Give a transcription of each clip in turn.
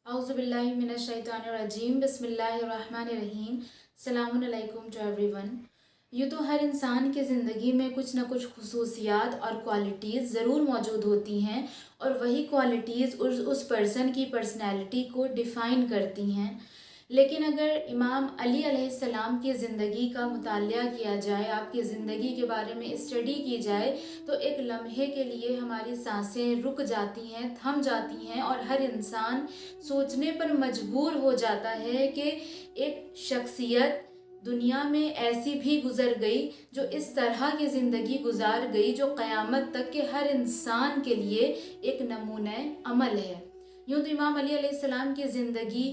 औज़ुबिल्लाहि मिनश्शैतानिर्रजीम बिस्मिल्लाहिर्रहमानिर्रहीम। अस्सलामु अलैकुम टू एवरीवन। यूँ तो हर इंसान की ज़िंदगी में कुछ ना कुछ खुसूसियात और क्वालिटीज़ ज़रूर मौजूद होती हैं, और वही क्वालिटीज़ उस पर्सन की पर्सनैलिटी को डिफ़ाइन करती हैं। लेकिन अगर इमाम अली अलैहिस्सलाम की ज़िंदगी का मुतालिया किया जाए, आपकी ज़िंदगी के बारे में स्टडी की जाए, तो एक लम्हे के लिए हमारी सांसें रुक जाती हैं, थम जाती हैं, और हर इंसान सोचने पर मजबूर हो जाता है कि एक शख्सियत दुनिया में ऐसी भी गुजर गई जो इस तरह की ज़िंदगी गुजार गई जो क़यामत तक के हर इंसान के लिए एक नमूने अमल है। यूँ तो इमाम अली अलैहिस्सलाम की ज़िंदगी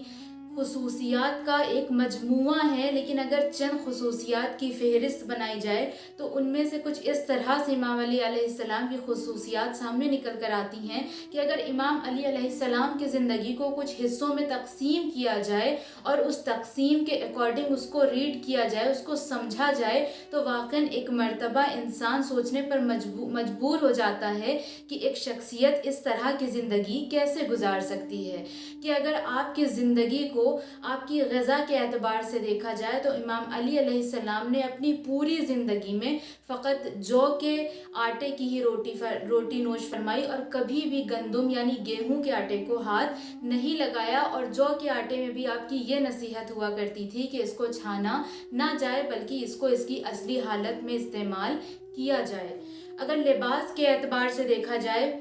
खुसूसियात का एक मजमूआ है, लेकिन अगर चंद खुसूसियात की फ़हरिस्त बनाई जाए तो उनमें से कुछ इस तरह से इमाम अली अलैहिस्सलाम की खुसूसियात सामने निकल कर आती हैं कि अगर इमाम अली अलैहिस्सलाम की ज़िंदगी को कुछ हिस्सों में तकसीम किया जाए और उस तकसीम के अकॉर्डिंग उसको रीड किया जाए, उसको समझा जाए, तो वाक़ई एक मर्तबा इंसान सोचने पर मजबूर हो जाता है कि एक शख्सियत इस तरह की ज़िंदगी कैसे गुजार सकती है। कि अगर आपकी ज़िंदगी को आपकी ग़िज़ा के एतबार से देखा जाए तो इमाम अली अलैहिस्सलाम ने अपनी पूरी ज़िंदगी में फ़कत जौ के आटे की ही रोटी नोश फरमाई, और कभी भी गंदम यानी गेहूं के आटे को हाथ नहीं लगाया। और जौ के आटे में भी आपकी ये नसीहत हुआ करती थी कि इसको छाना ना जाए, बल्कि इसको इसकी असली हालत में इस्तेमाल किया जाए। अगर लिबास के एतबार से देखा जाए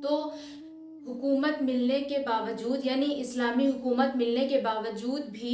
तो हुकूमत मिलने के बावजूद, यानी इस्लामी हुकूमत मिलने के बावजूद भी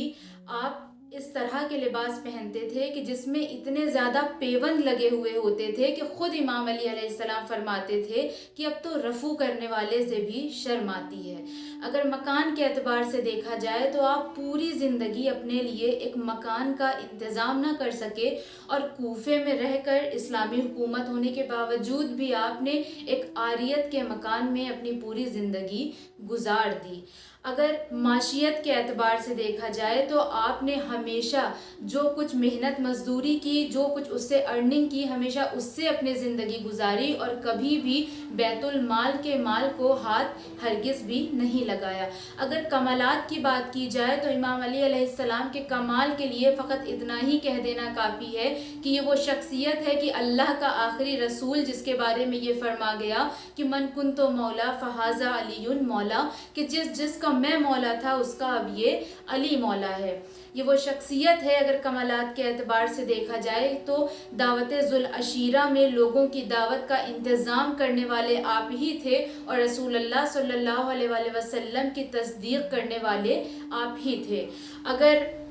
आप इस तरह के लिबास पहनते थे कि जिसमें इतने ज़्यादा पेवंद लगे हुए होते थे कि ख़ुद इमाम अली अलैहिस्सलाम फरमाते थे कि अब तो रफ़ू करने वाले से भी शर्म आती है। अगर मकान के एतबार से देखा जाए तो आप पूरी ज़िंदगी अपने लिए एक मकान का इंतज़ाम ना कर सके, और कूफे में रहकर इस्लामी हुकूमत होने के बावजूद भी आपने एक आरियत के मकान में अपनी पूरी ज़िंदगी गुजार दी। अगर माशियत के एतबार से देखा जाए तो आपने हमेशा जो कुछ मेहनत मजदूरी की, जो कुछ उससे अर्निंग की, हमेशा उससे अपनी ज़िंदगी गुजारी, और कभी भी बैतुल माल के माल को हाथ हरगिज़ भी नहीं लगाया। अगर कमालात की बात की जाए तो इमाम अली अलैहिस्सलाम के कमाल के लिए फ़कत इतना ही कह देना काफ़ी है कि ये वो शख्सियत है कि अल्लाह का आखिरी रसूल, जिसके बारे में ये फरमा गया कि मन कुन्तो मौला फ़हाज़ा अलीयुन मौला, कि जिसका मैं मौला था उसका अब ये अली मौला है। ये वो शख्सियत है। अगर कमालात के एतबार से देखा जाए तो दावत ज़ुल अशीरा में लोगों की दावत का इंतज़ाम करने वाले आप ही थे, और रसूलुल्लाह सल्लल्लाहु अलैहि वसल्लम की तस्दीक करने वाले आप ही थे। अगर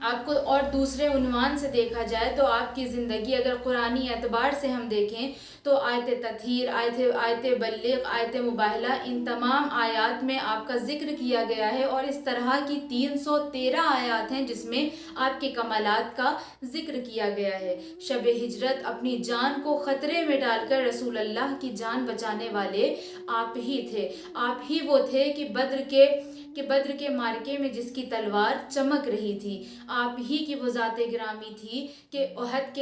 आपको और दूसरे उन्वान से देखा जाए तो आपकी ज़िंदगी अगर कुरानी एतबार से हम देखें तो आयत तत्हीर, आयत बल्लिग, आयत मुबाहला, इन तमाम आयात में आपका ज़िक्र किया गया है, और इस तरह की 313 आयात हैं जिसमें आपके कमालात का ज़िक्र किया गया है। शब हिजरत अपनी जान को ख़तरे में डालकर रसूल अल्लाह की जान बचाने वाले आप ही थे। आप ही वो थे कि बद्र के मार्के में जिसकी तलवार चमक रही थी। आप ही की वो ज़ाते गिरामी थी कि ओहद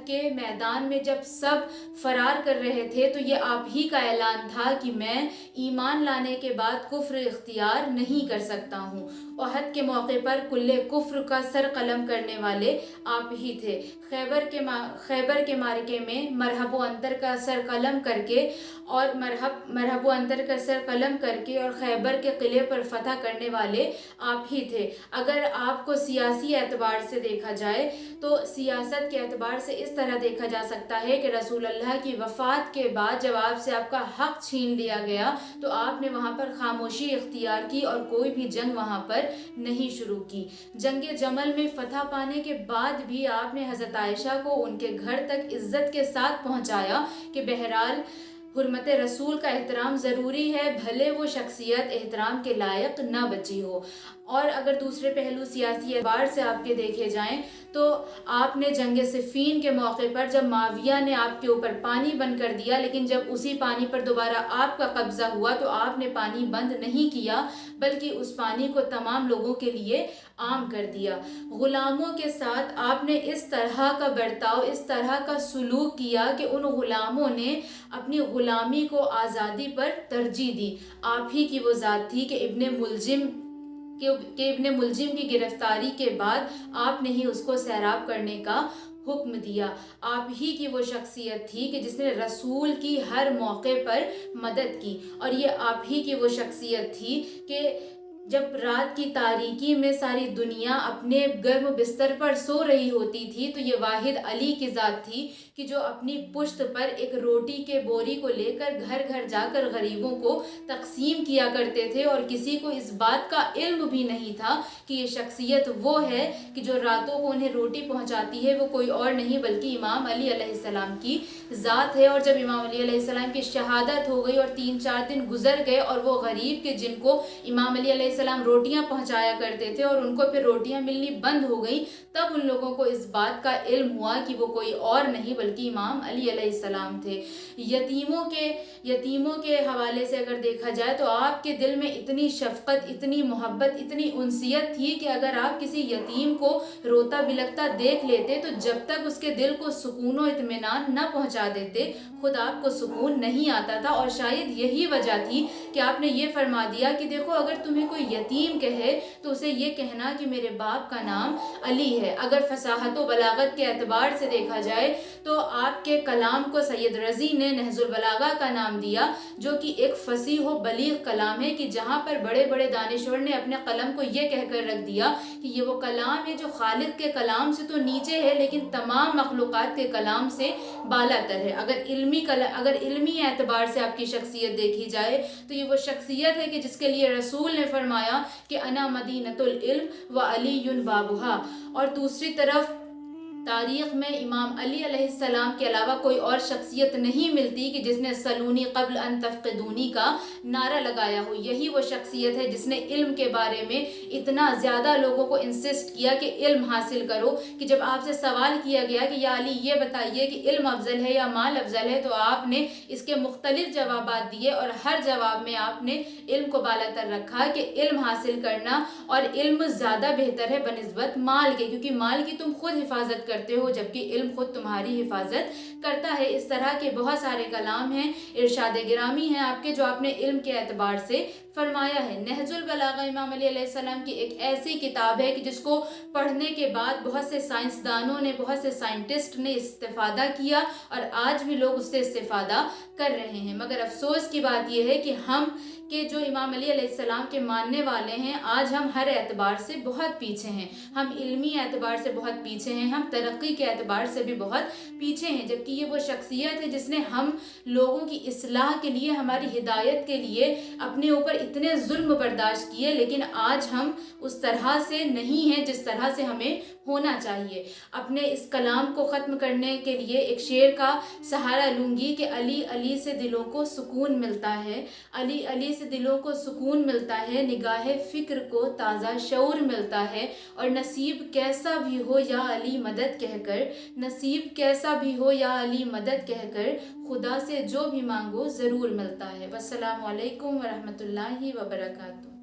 के मैदान में जब सब फरार कर रहे थे तो ये आप ही का ऐलान था कि मैं ईमान लाने के बाद कुफ्र इख्तियार नहीं कर सकता हूँ। ओहद के मौके पर कुल्ले कुफ्र का सर कलम करने वाले आप ही थे। खैबर के मार्के में मरहब अंतर का सर कलम करके और खैबर के किले पर फतह करने वाले आप ही थे। अगर आपको सियासी एतबार से देखा जाए तो सियासत के एतबार से इस तरह देखा जा सकता है कि रसूल अल्लाह की वफ़ात के बाद जब आपसे आपका हक़ छीन लिया गया तो आपने वहाँ पर खामोशी इख्तियार की और कोई भी जंग वहाँ पर नहीं शुरू की। जंग जमल में फतह पाने के बाद भी आपने हज़रत आयशा को उनके घर तक इज़्ज़त के साथ पहुँचाया कि बहरहाल हुर्मत रसूल का एहतराम ज़रूरी है, भले वो शख्सियत एहतराम के लायक ना बची हो। اور اگر دوسرے پہلو سیاسی اعتبار سے آپ کے دیکھے جائیں تو آپ نے جنگ صفین کے موقع پر جب معاویہ نے آپ کے اوپر پانی بند کر دیا، لیکن جب اسی پانی پر دوبارہ آپ کا قبضہ ہوا تو آپ نے پانی بند نہیں کیا بلکہ اس پانی کو تمام لوگوں کے لیے عام کر دیا۔ غلاموں کے ساتھ آپ نے اس طرح کا برتاؤ، اس طرح کا سلوک کیا کہ ان غلاموں نے اپنی غلامی کو آزادی پر ترجیح دی۔ آپ ہی کی وہ ذات تھی کہ ابن ملجم کی گرفتاری کے بعد آپ نے ہی اس کو سیراب کرنے کا حکم دیا۔ آپ ہی کی وہ شخصیت تھی کہ جس نے رسول کی ہر موقع پر مدد کی، اور یہ آپ ہی کی وہ شخصیت تھی کہ جب رات کی تاریکی میں ساری دنیا اپنے گرم بستر پر سو رہی ہوتی تھی تو یہ واحد علی کی ذات تھی کہ جو اپنی پشت پر ایک روٹی کے بوری کو لے کر گھر گھر جا کر غریبوں کو تقسیم کیا کرتے تھے، اور کسی کو اس بات کا علم بھی نہیں تھا کہ یہ شخصیت وہ ہے کہ جو راتوں کو انہیں روٹی پہنچاتی ہے وہ کوئی اور نہیں بلکہ امام علی علیہ السلام کی ذات ہے۔ اور جب امام علی علیہ السلام کی شہادت ہو گئی اور 3-4 دن گزر گئے اور وہ غریب کے جن کو امام علی علیہ السلام روٹیاں پہنچایا کرتے تھے اور ان کو پھر روٹیاں ملنی بند ہو گئی، تب ان لوگوں کو اس بات کا علم ہوا کہ وہ کوئی اور نہیں بلکہ امام علی علیہ السلام تھے۔ یتیموں کے حوالے سے اگر دیکھا جائے تو آپ کے دل میں اتنی شفقت، اتنی محبت، اتنی انسیت تھی کہ اگر آپ کسی یتیم کو روتا بلکتا دیکھ لیتے تو جب تک اس کے دل کو سکون و اطمینان نہ پہنچا دیتے خود آپ کو سکون نہیں آتا تھا۔ اور شاید یہی وجہ تھی کہ آپ نے یہ فرما دیا کہ دیکھو اگر تمہیں کوئی یتیم کہے تو اسے یہ کہنا کہ میرے باپ کا نام علی ہے۔ اگر فصاحت و بلاغت کے اعتبار سے دیکھا جائے تو آپ کے کلام کو سید رضی نے نہج البلاغہ کا نام دیا، جو کہ ایک فصیح و بلیغ کلام ہے کہ جہاں پر بڑے بڑے دانشور نے اپنے قلم کو یہ کہہ کر رکھ دیا کہ یہ وہ کلام ہے جو خالق کے کلام سے تو نیچے ہے لیکن تمام مخلوقات کے کلام سے بالا تر ہے۔ اگر علمی اعتبار سے آپ کی شخصیت دیکھی جائے تو یہ وہ شخصیت ہے کہ جس کے لیے رسول نے فرمایا کہ انا مدینۃ العلم و علی بابھا، اور دوسری طرف تاریخ میں امام علی علیہ السلام کے علاوہ کوئی اور شخصیت نہیں ملتی کہ جس نے سلونی قبل ان تفقدونی کا نعرہ لگایا ہو۔ یہی وہ شخصیت ہے جس نے علم کے بارے میں اتنا زیادہ لوگوں کو انسسٹ کیا کہ علم حاصل کرو، کہ جب آپ سے سوال کیا گیا کہ یا علی یہ بتائیے کہ علم افضل ہے یا مال افضل ہے تو آپ نے اس کے مختلف جوابات دیے، اور ہر جواب میں آپ نے علم کو بالا تر رکھا کہ علم حاصل کرنا اور علم زیادہ بہتر ہے بنسبت مال کے، کیونکہ مال کی تم خود حفاظت کرتے ہو جبکہ علم خود تمہاری حفاظت کرتا ہے۔ اس طرح کے بہت سارے کلام ہیں، ارشاد گرامی ہیں آپ کے جو آپ نے علم کے اعتبار سے فرمایا ہے۔ نہج البلاغہ امام علی علیہ السلام کی ایک ایسی کتاب ہے کہ جس کو پڑھنے کے بعد بہت سے سائنسدانوں نے، بہت سے سائنٹسٹ نے استفادہ کیا اور آج بھی لوگ اس سے استفادہ کر رہے ہیں، مگر افسوس کی بات یہ ہے کہ ہم کہ جو امام علی علیہ السلام کے ماننے والے ہیں آج ہم ہر اعتبار سے بہت پیچھے ہیں۔ ہم علمی اعتبار سے بہت پیچھے ہیں، ہم ترقی کے اعتبار سے بھی بہت پیچھے ہیں، جبکہ یہ وہ شخصیت ہے جس نے ہم لوگوں کی اصلاح کے لیے، ہماری ہدایت کے لیے اپنے اوپر اتنے ظلم برداشت کیے، لیکن آج ہم اس طرح سے نہیں ہیں جس طرح سے ہمیں ہونا چاہیے۔ اپنے اس کلام کو ختم کرنے کے لیے ایک شعر کا سہارا لوں گی کہ علی علی سے دلوں کو سکون ملتا ہے، علی علی سے دلوں کو سکون ملتا ہے، نگاہ فکر کو تازہ شعور ملتا ہے، اور نصیب کیسا بھی ہو یا علی مدد کہہ کر، نصیب کیسا بھی ہو یا علی مدد کہہ کر، خدا سے جو بھی مانگو ضرور ملتا ہے۔ والسلام علیکم ورحمۃ اللہ وبرکاتہ۔